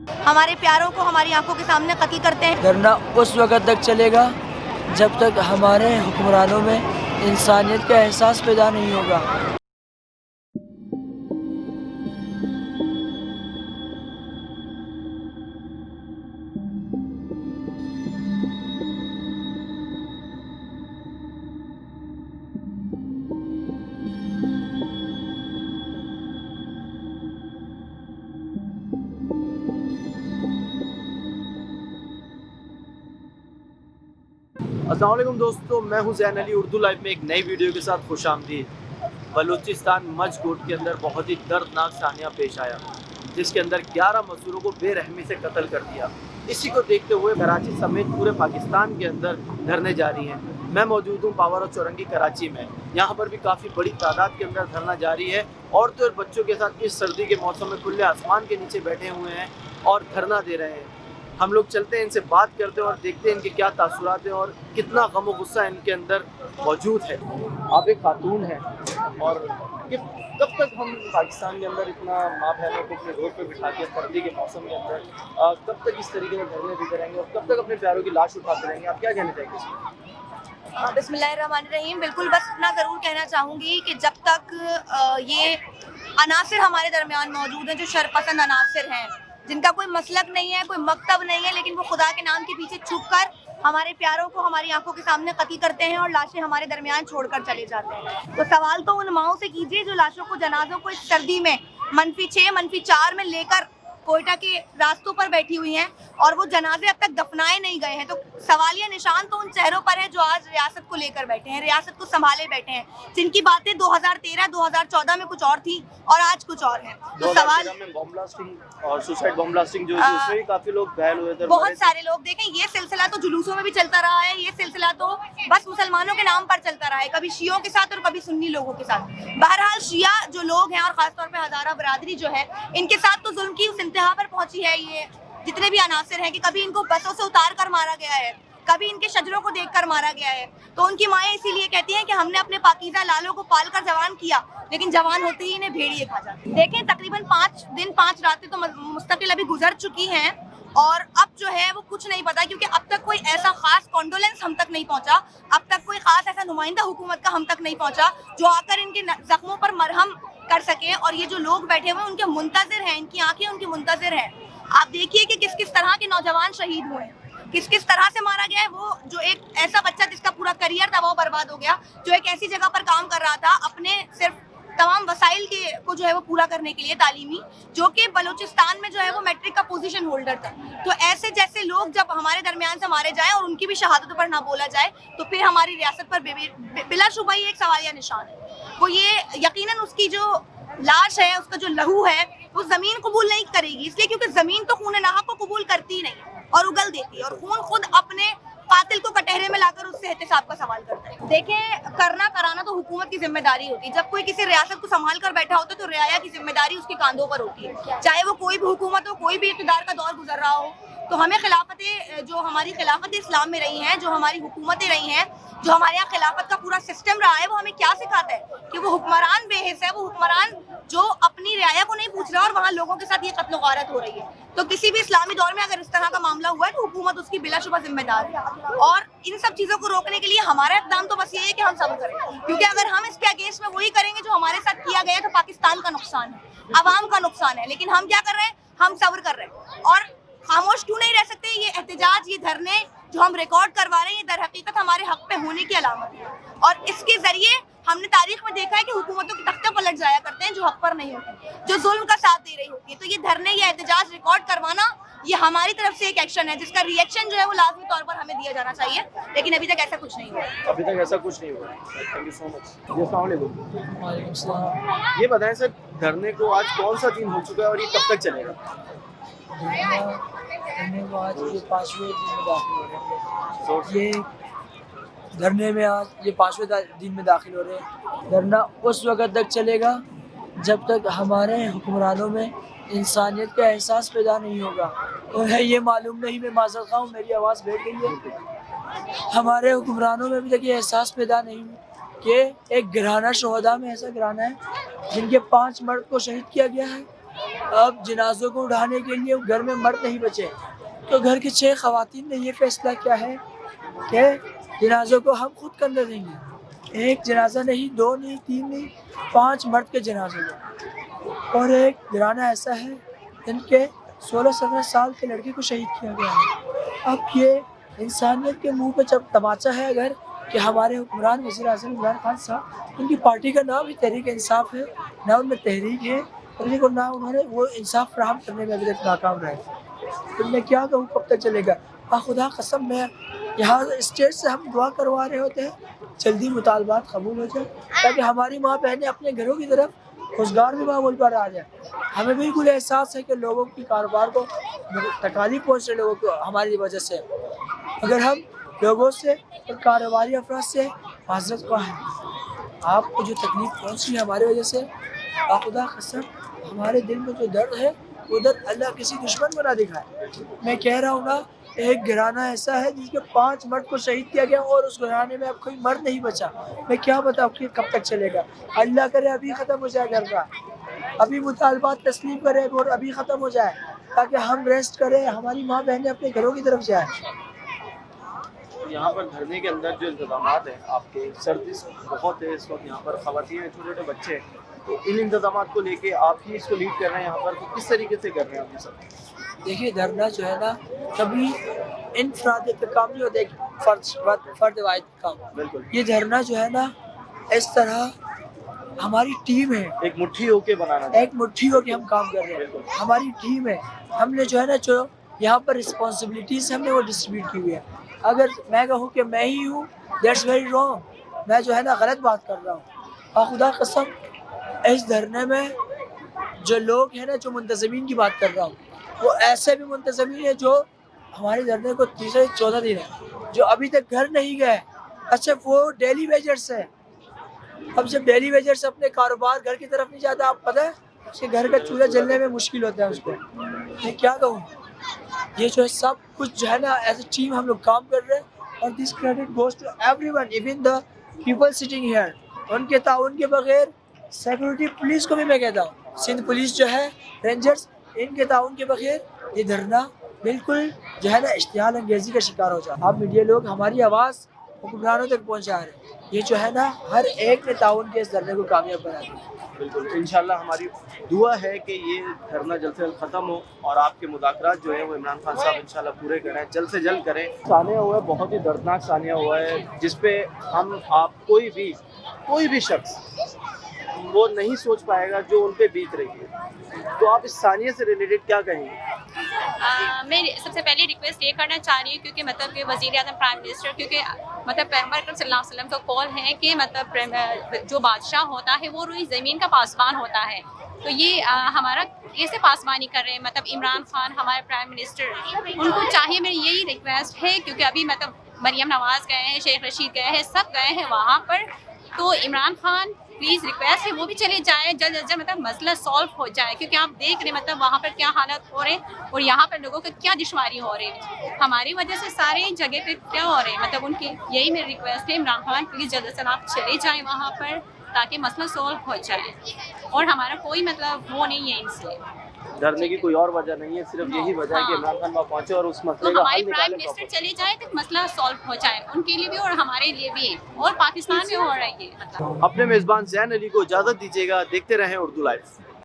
हमारे प्यारों को हमारी आंखों के सामने कत्ल करते हैं। धरना उस वक़्त तक चलेगा जब तक हमारे हुक्मरानों में इंसानियत का एहसास पैदा नहीं होगा। अस्सलाम वालेकुम दोस्तों, मैं हूं ज़ैन अली। उर्दू लाइव में एक नई वीडियो के साथ खुशामदीद। बलूचिस्तान मजकोट के अंदर बहुत ही दर्दनाक सानिया पेश आया, जिसके अंदर 11 मजदूरों को बेरहमी से कत्ल कर दिया। इसी को देखते हुए कराची समेत पूरे पाकिस्तान के अंदर धरने जारी हैं। मैं मौजूद हूँ पावर और चौरंगी कराची में। यहाँ पर भी काफ़ी बड़ी तादाद के अंदर धरना जारी है। औरतों और बच्चों के साथ इस सर्दी के मौसम में खुले आसमान के नीचे बैठे हुए हैं और धरना दे रहे हैं। हम लोग चलते हैं, इनसे बात करते हैं और देखते हैं इनके क्या तासुरात हैं और कितना गम और गुस्सा इनके अंदर मौजूद है। आप एक खातून हैं और कब तक हम पाकिस्तान के अंदर इतना माँ बहनों को अपने रोड पे बिठा के सर्दी के मौसम के अंदर कब तक इस तरीके से धरने भी करेंगे और कब तक अपने प्यारों की लाश उठाते रहेंगे? आप क्या कहना चाहेंगे इसमें? बिस्मिल्लाहिर्रहमानिर्रहीम। बिल्कुल, बस इतना ज़रूर कहना चाहूँगी कि जब तक ये अनासिर हमारे दरमियान मौजूद हैं, जो शरपसंद अनासिर हैं, जिनका कोई मसलक नहीं है, कोई मकतब नहीं है, लेकिन वो खुदा के नाम के पीछे छुप कर हमारे प्यारों को हमारी आंखों के सामने कत्ल करते हैं और लाशें हमारे दरमियान छोड़कर चले जाते हैं। तो सवाल तो उन माओं से कीजिए जो लाशों को, जनाजों को इस सर्दी में -6, -4 में लेकर कोयटा के रास्तों पर बैठी हुई हैं और वो जनाजे अब तक दफनाए नहीं गए हैं। तो सवालिया निशान तो उन चेहरों पर है जो आज रियासत को लेकर बैठे हैं, रियासत को संभाले बैठे हैं, जिनकी बातें 2013, 2014 में कुछ और थी और आज कुछ और है। तो सवाल में बम ब्लास्टिंग और सुसाइड बम ब्लास्टिंग जो हुई, उसमें भी काफी लोग घायल हुए थे। बहुत सारे लोग, देखें, ये सिलसिला तो जुलूसों में भी चलता रहा है, ये सिलसिला तो बस मुसलमानों के नाम पर चलता रहा है, कभी शियों के साथ और कभी सुन्नी लोगों के साथ। बहरहाल शिया जो लोग हैं और खासतौर पे हज़ारा बरादरी जो है, इनके साथ तो जुल्म की उस इंतहा पर पहुंची है ये जितने भी अनासिर हैं कि कभी इनको बसों से उतार कर मारा गया है, कभी इनके शजरों को देखकर मारा गया है। तो उनकी माएँ इसीलिए कहती हैं कि हमने अपने पाकीज़ा लालों को पाल कर जवान किया, लेकिन जवान होते ही इन्हें भेड़िए खा जाते हैं। देखें, तकरीबन 5 दिन 5 रातें तो मुस्तकिल अभी गुजर चुकी हैं और अब जो है वो कुछ नहीं पता, क्योंकि अब तक कोई ऐसा खास कॉन्डोलेंस हम तक नहीं पहुंचा, अब तक कोई खास ऐसा नुमाइंदा हुकूमत का हम तक नहीं पहुंचा जो आकर इनके जख्मों पर मरहम कर सके। और ये जो लोग बैठे हुए हैं उनके मुंतज़िर हैं, इनकी आंखें उनकी मुंतज़िर हैं। आप देखिए कि किस किस तरह के नौजवान शहीद हुए हैं, किस किस तरह से मारा गया है। वो जो एक ऐसा बच्चा जिसका पूरा करियर था वो बर्बाद हो गया, जो एक ऐसी जगह पर काम कर रहा था अपने सिर्फ तमाम वसाइल के को जो है वो पूरा करने के लिए तालीमी, जो कि बलूचिस्तान में जो है वो मैट्रिक का पोजीशन होल्डर था। तो ऐसे जैसे लोग जब हमारे दरमियान से मारे जाएं और उनकी भी शहादतों पर ना बोला जाए तो फिर हमारी रियासत पर बिलाशुबा ही एक सवालिया निशान है। वो ये यकीनन उसकी जो लाश है, उसका जो लहू है, वो जमीन कबूल नहीं करेगी, इसलिए क्योंकि जमीन तो खून नाहक को कबूल करती ही नहीं और उगल देती है, और खून खुद अपने कातिल को कटहरे में लाकर उससे एहतिसाब का सवाल करता है। देखें, करना कराना तो हुकूमत की जिम्मेदारी होती है। जब कोई किसी रियासत को संभाल कर बैठा होता है तो रियाया की जिम्मेदारी उसके कांधों पर होती है, चाहे वो कोई भी हुकूमत हो, कोई भी इक़्तिदार का दौर गुजर रहा हो। तो हमें खिलाफतें, जो हमारी खिलाफत इस्लाम में रही हैं, जो हमारी हुकूमतें रही हैं, जो हमारे यहाँ खिलाफत का पूरा सिस्टम रहा है, वो हमें क्या सिखाता है कि वो हुक्मरान बेहिस है, वो हुक्मरान जो अपनी रियाया को नहीं पूछ रहा और वहाँ लोगों के साथ ये कत्ल गारत हो रही है। तो किसी भी इस्लामी दौर में अगर इस तरह का मामला हुआ है तो हुकूमत उसकी बिलाशुबा जिम्मेदार है। और इन सब चीज़ों को रोकने के लिए हमारा इक़दाम तो बस ये है कि हम सब्र करें, क्योंकि अगर हम इसके अगेंस्ट में वही करेंगे जो हमारे साथ किया गया तो पाकिस्तान का नुकसान है, अवाम का नुकसान है। लेकिन हम क्या कर रहे हैं? हम सब्र कर रहे हैं और खामोश क्यों नहीं रह सकते? ये एहतजाज, ये धरने जो हम रिकॉर्ड करवा रहे हैं, ये दर हकीकत हमारे हक पे होने की अलामत है और इसके जरिए हमने तारीख में देखा है कि हुकूमतों के तख्ते पलट जाया करते हैं जो हक पर नहीं होते, जो जुल्म का साथ दे रही होती है। तो ये धरने, ये एहतजाज रिकॉर्ड करवाना, ये हमारी तरफ से एक एक्शन है जिसका रिएक्शन जो है वो लाजमी तौर पर हमें दिया जाना चाहिए, लेकिन अभी तक ऐसा कुछ नहीं हुआ। अभी तक ऐसा कुछ नहीं हुआ। Thank you so much. अस्सलाम वालेकुम। वालेकुम सलाम। ये बताएं सर, धरने को आज कौन सा दिन हो चुका है और ये कब तक चलेगा? धरने को आज ये 5वें दिन में दाखिल हो रहे हैं। ये धरने में आज ये 5वें दिन में दाखिल हो रहे हैं। धरना उस वक़्त तक चलेगा जब तक हमारे हुक्मरानों में इंसानियत का एहसास पैदा नहीं होगा। उन्हें ये मालूम नहीं, मैं माज़रत ख़्वाह हूँ, मेरी आवाज़ बैठ गई है। हमारे हुक्मरानों में अभी तक ये एहसास पैदा नहीं कि एक घराना शोहदा में ऐसा घराना है जिनके 5 मर्द को शहीद किया गया है اب جنازوں کو اٹھانے کے لیے گھر میں مرد نہیں بچے تو گھر کی 6 خواتین نے یہ فیصلہ کیا ہے کہ جنازوں کو ہم خود کندھا دیں گے. ایک جنازہ نہیں، 2 نہیں، 3 نہیں، 5 مرد کے جنازے میں. اور ایک گھرانہ ایسا ہے جن کے 16-17 سال کے لڑکے کو شہید کیا گیا ہے. اب یہ انسانیت کے منہ پہ جب تماچا ہے اگر کہ ہمارے حکمران وزیر اعظم عمران خان صاحب، ان کی پارٹی کا نام ہی تحریک انصاف ہے، نہ ان میں تحریک ہے اور نہ انہوں نے وہ انصاف فراہم کرنے میں ابھی تک ناکام رہے. تو میں کیا کہوں کب تک چلے گا؟ خدا قسم میں یہاں اسٹیٹ سے ہم دعا کروا رہے ہوتے ہیں جلدی مطالبات قبول ہو جائے تاکہ ہماری ماں بہنیں اپنے گھروں کی طرف روزگار بھی معمول پر آ جائے. ہمیں بالکل احساس ہے کہ لوگوں کی کاروبار کو تکالیف پہنچ رہے لوگوں کو ہماری وجہ سے. اگر ہم لوگوں سے اور کاروباری افراد سے معذرت خواہ ہیں، آپ کو جو تکلیف پہنچ رہی ہے ہماری وجہ سے، خدا قسم ہمارے دل میں جو درد ہے وہ درد اللہ کسی دشمن کو نہ دکھائے. میں کہہ رہا ہوں نا، ایک گھرانہ ایسا ہے جس کے 5 مرد کو شہید کیا گیا اور اس گھرانے میں اب کوئی مرد نہیں بچا. میں کیا بتاؤں کہ کب تک چلے گا؟ اللہ کرے ابھی ختم ہو جائے گھر، ابھی مطالبات تسلیم کرے اور ابھی ختم ہو جائے تاکہ ہم ریسٹ کریں، ہماری ماں بہنیں اپنے گھروں کی طرف جائیں. یہاں پر دھرنے کے اندر جو انتظامات ہیں آپ کے، سردی بہت ہے اس وقت یہاں پر، خواتین ہیں، چھوٹے چھوٹے بچے ہیں، تو ان انتظامات کو لے کے آپ ہی اس کو لیڈ کر رہے ہیں یہاں پر، تو کس طریقے سے کر رہے ہیں آپ یہ سب؟ دیکھیے دھرنا جو ہے نا کبھی انفرادی کا کام نہیں ہوتا، ایک فرد واحد کام. بالکل. یہ دھرنا جو ہے نا اس طرح ہماری ٹیم ہے، ایک مٹھی ہو کے بنانا، ایک مٹھی ہو کے ہم کام کر رہے ہیں. ہماری ٹیم ہے، ہم نے جو ہے نا جو یہاں پر رسپانسبلٹیز ہم نے وہ ڈسٹریبیوٹ کی ہوئی ہے. اگر میں کہوں کہ میں ہی ہوں، دیٹس ویری رانگ، میں جو ہے نا غلط بات کر رہا ہوں. خدا قسم اس دھرنے میں جو لوگ ہیں نا، جو منتظمین کی بات کر رہا ہوں، وہ ایسے بھی منتظمین ہیں جو ہمارے دھرنے کو 14 دن ہے جو ابھی تک گھر نہیں گئے. اچھا وہ ڈیلی ویجرس ہے. اب جب ڈیلی ویجرس اپنے کاروبار گھر کی طرف نہیں جاتا، آپ پتہ ہے کہ گھر کا چولہا جلنے میں مشکل ہوتا ہے اس کو. میں کیا کہوں، یہ جو ہے سب کچھ جو ہے نا ایز اے ٹیم ہم لوگ کام کر رہے ہیں اور this credit goes to everyone, even the people sitting here. ان کے تعاون کے بغیر، سیکورٹی پولیس کو بھی میں کہتا ہوں، سندھ پولیس جو ہے، رینجرز، ان کے تعاون کے بغیر یہ دھرنا بالکل جو ہے نا اشتعال انگیزی کا شکار ہو جائے. آپ میڈیا لوگ ہماری آواز حکمرانوں تک پہنچا رہے ہیں. یہ جو ہے نا ہر ایک نے تعاون کے اس دھرنے کو کامیاب بنا دیا. بالکل، انشاءاللہ ہماری دعا ہے کہ یہ دھرنا جلد سے جلد ختم ہو اور آپ کے مذاکرات جو ہیں وہ عمران خان صاحب انشاءاللہ پورے کریں، جلد سے جلد کریں. سانیہ ہوا ہے، بہت ہی دردناک سانیہ ہوا ہے جس پہ ہم آپ کوئی بھی شخص وہ نہیں سوچ پائے گا جو ان پہ بیت رہی ہے. تو آپ اس ثانیہ سے ریلیٹڈ کیا کہیں گے؟ میں سب سے پہلے ریکویسٹ یہ کرنا چاہ رہی ہوں کیونکہ مطلب کہ وزیر اعظم پرائم منسٹر، کیونکہ مطلب پیغمبر اکرم صلی اللہ علیہ وسلم کا قول ہے کہ مطلب جو بادشاہ ہوتا ہے وہ روئی زمین کا پاسبان ہوتا ہے. تو یہ ہمارا کیسے پاسبانی کر رہے ہیں مطلب عمران خان ہمارے پرائم منسٹر، ان کو چاہیے، میری یہی ریکویسٹ ہے کیونکہ ابھی مطلب مریم نواز گئے ہیں، شیخ رشید گئے ہیں، سب گئے ہیں وہاں پر. تو عمران خان پلیز ریکویسٹ ہے وہ بھی چلے جائیں، جلد از جلد مطلب مسئلہ سالو ہو جائے، کیونکہ آپ دیکھ رہے ہیں مطلب وہاں پر کیا حالت ہو رہے ہیں اور یہاں پر لوگوں کو کیا دشواری ہو رہی ہے. ہماری وجہ سے سارے جگہ پہ کیا ہو رہے ہیں مطلب ان کی، یہی میری ریکویسٹ ہے عمران خان پلیز جلد از جلد آپ چلے جائیں وہاں پر تاکہ مسئلہ سالو ہو جائے. اور ہمارا کوئی مطلب وہ نہیں ہے ان سے، دھرنے کی کوئی اور وجہ نہیں ہے، صرف یہی وجہ ہے کہ عمران خان وہاں پہنچے اور اس مسئلے تو کا ہمارے حل پرائم نکالے. منسٹر چلے جائے تو مسئلہ سالو ہو جائے ان کے لیے بھی اور ہمارے لیے بھی، اور پاکستان میں ہو رہا ہے یہ مطلب. اپنے میزبان زین علی کو اجازت دیجیے گا، دیکھتے رہیں اردو لائیو.